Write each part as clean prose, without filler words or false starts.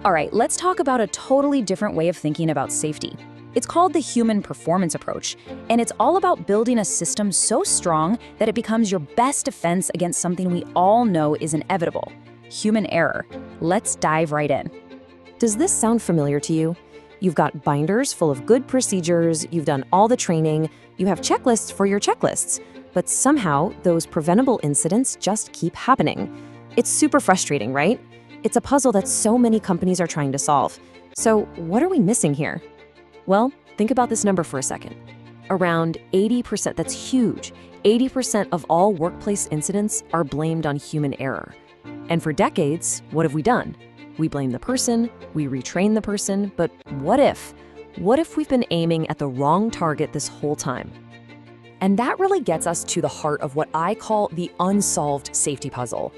All right, let's talk about a totally different way of thinking about safety. It's called the human performance approach, and it's all about building a system so strong that it becomes your best defense against something we all know is inevitable: human error. Let's dive right in. Does this sound familiar to you? You've got binders full of good procedures, you've done all the training, you have checklists for your checklists, but somehow those preventable incidents just keep happening. It's super frustrating, right? It's a puzzle that so many companies are trying to solve. So what are we missing here? Well, think about this number for a second. Around 80%, that's huge, 80% of all workplace incidents are blamed on human error. And for decades, what have we done? We blame the person, we retrain the person, but what if? What if we've been aiming at the wrong target this whole time? And that really gets us to the heart of what I call the unsolved safety puzzle.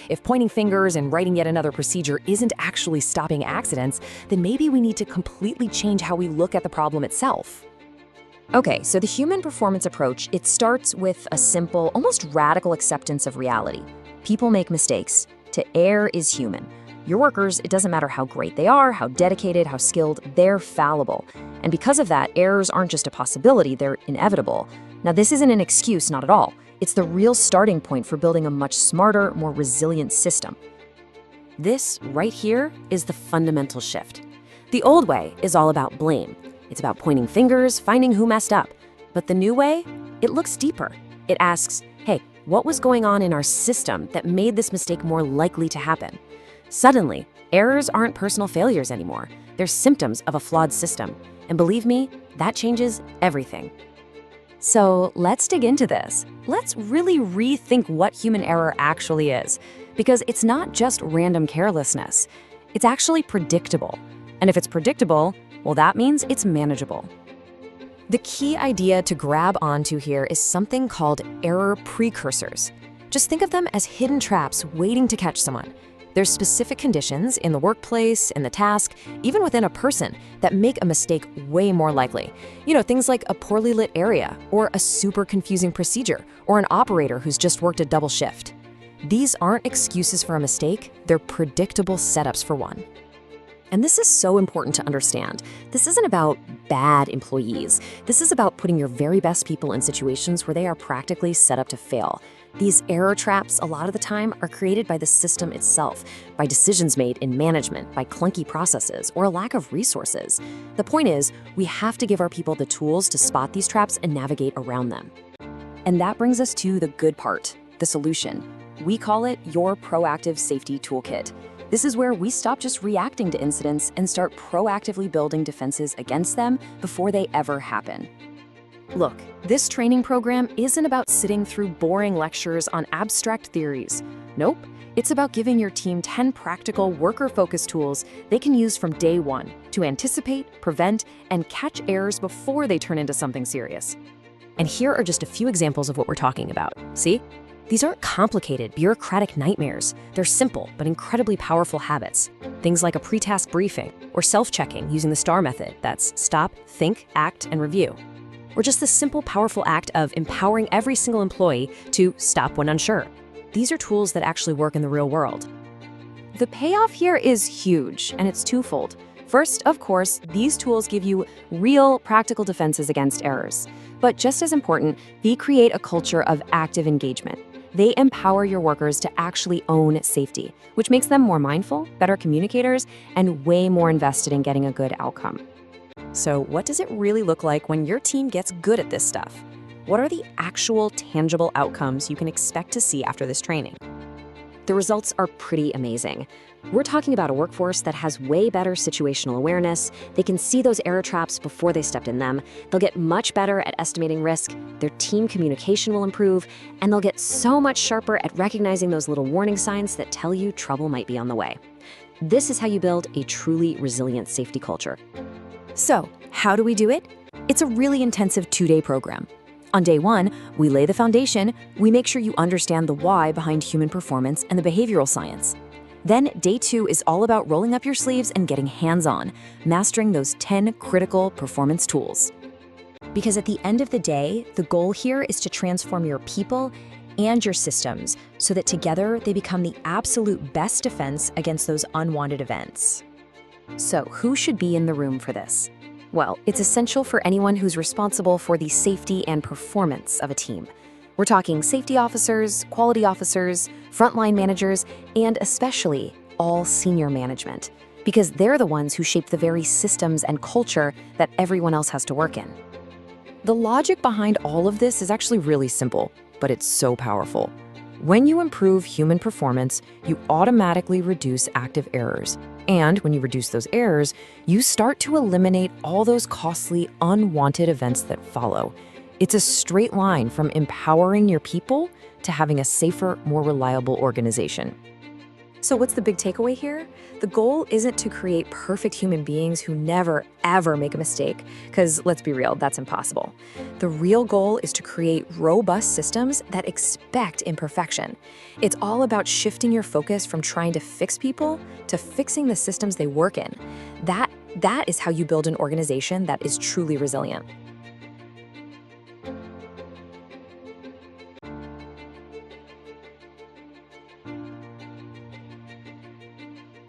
If pointing fingers and writing yet another procedure isn't actually stopping accidents, then maybe we need to completely change how we look at the problem itself. Okay, so the human performance approach, it starts with a simple, almost radical acceptance of reality. People make mistakes. To err is human. Your workers, it doesn't matter how great they are, how dedicated, how skilled, they're fallible. And because of that, errors aren't just a possibility, they're inevitable. Now, this isn't an excuse, not at all. It's the real starting point for building a much smarter, more resilient system. This right here is the fundamental shift. The old way is all about blame. It's about pointing fingers, finding who messed up. But the new way, it looks deeper. It asks, hey, what was going on in our system that made this mistake more likely to happen? Suddenly, errors aren't personal failures anymore. They're symptoms of a flawed system. And believe me, that changes everything. So let's dig into this. Let's really rethink what human error actually is, because it's not just random carelessness. It's actually predictable. And if it's predictable, well, that means it's manageable. The key idea to grab onto here is something called error precursors. Just think of them as hidden traps waiting to catch someone. There's specific conditions in the workplace, in the task, even within a person that make a mistake way more likely. Things like a poorly lit area, or a super confusing procedure, or an operator who's just worked a double shift. These aren't excuses for a mistake, they're predictable setups for one. And this is so important to understand. This isn't about bad employees. This is about putting your very best people in situations where they are practically set up to fail. These error traps, a lot of the time, are created by the system itself, by decisions made in management, by clunky processes, or a lack of resources. The point is, we have to give our people the tools to spot these traps and navigate around them. And that brings us to the good part, the solution. We call it your proactive safety toolkit. This is where we stop just reacting to incidents and start proactively building defenses against them before they ever happen. Look, this training program isn't about sitting through boring lectures on abstract theories. Nope, it's about giving your team 10 practical worker-focused tools they can use from day one to anticipate, prevent, and catch errors before they turn into something serious. And here are just a few examples of what we're talking about. See? These aren't complicated, bureaucratic nightmares. They're simple, but incredibly powerful habits. Things like a pre-task briefing, or self-checking using the STAR method. That's stop, think, act, and review. Or just the simple, powerful act of empowering every single employee to stop when unsure. These are tools that actually work in the real world. The payoff here is huge, and it's twofold. First, of course, these tools give you real, practical defenses against errors. But just as important, they create a culture of active engagement. They empower your workers to actually own safety, which makes them more mindful, better communicators, and way more invested in getting a good outcome. So what does it really look like when your team gets good at this stuff? What are the actual tangible outcomes you can expect to see after this training? The results are pretty amazing. We're talking about a workforce that has way better situational awareness. They can see those error traps before they stepped in them. They'll get much better at estimating risk. Their team communication will improve, and they'll get so much sharper at recognizing those little warning signs that tell you trouble might be on the way. This is how you build a truly resilient safety culture. So, how do we do it? It's a really intensive 2-day program. On day 1, we lay the foundation. We make sure you understand the why behind human performance and the behavioral science. Then day 2 is all about rolling up your sleeves and getting hands-on, mastering those 10 critical performance tools. Because at the end of the day, the goal here is to transform your people and your systems so that together they become the absolute best defense against those unwanted events. So, who should be in the room for this? Well, it's essential for anyone who's responsible for the safety and performance of a team. We're talking safety officers, quality officers, frontline managers, and especially all senior management, because they're the ones who shape the very systems and culture that everyone else has to work in. The logic behind all of this is actually really simple, but it's so powerful. When you improve human performance, you automatically reduce active errors. And when you reduce those errors, you start to eliminate all those costly, unwanted events that follow. It's a straight line from empowering your people to having a safer, more reliable organization. So what's the big takeaway here? The goal isn't to create perfect human beings who never, ever make a mistake, because let's be real, that's impossible. The real goal is to create robust systems that expect imperfection. It's all about shifting your focus from trying to fix people to fixing the systems they work in. That is how you build an organization that is truly resilient.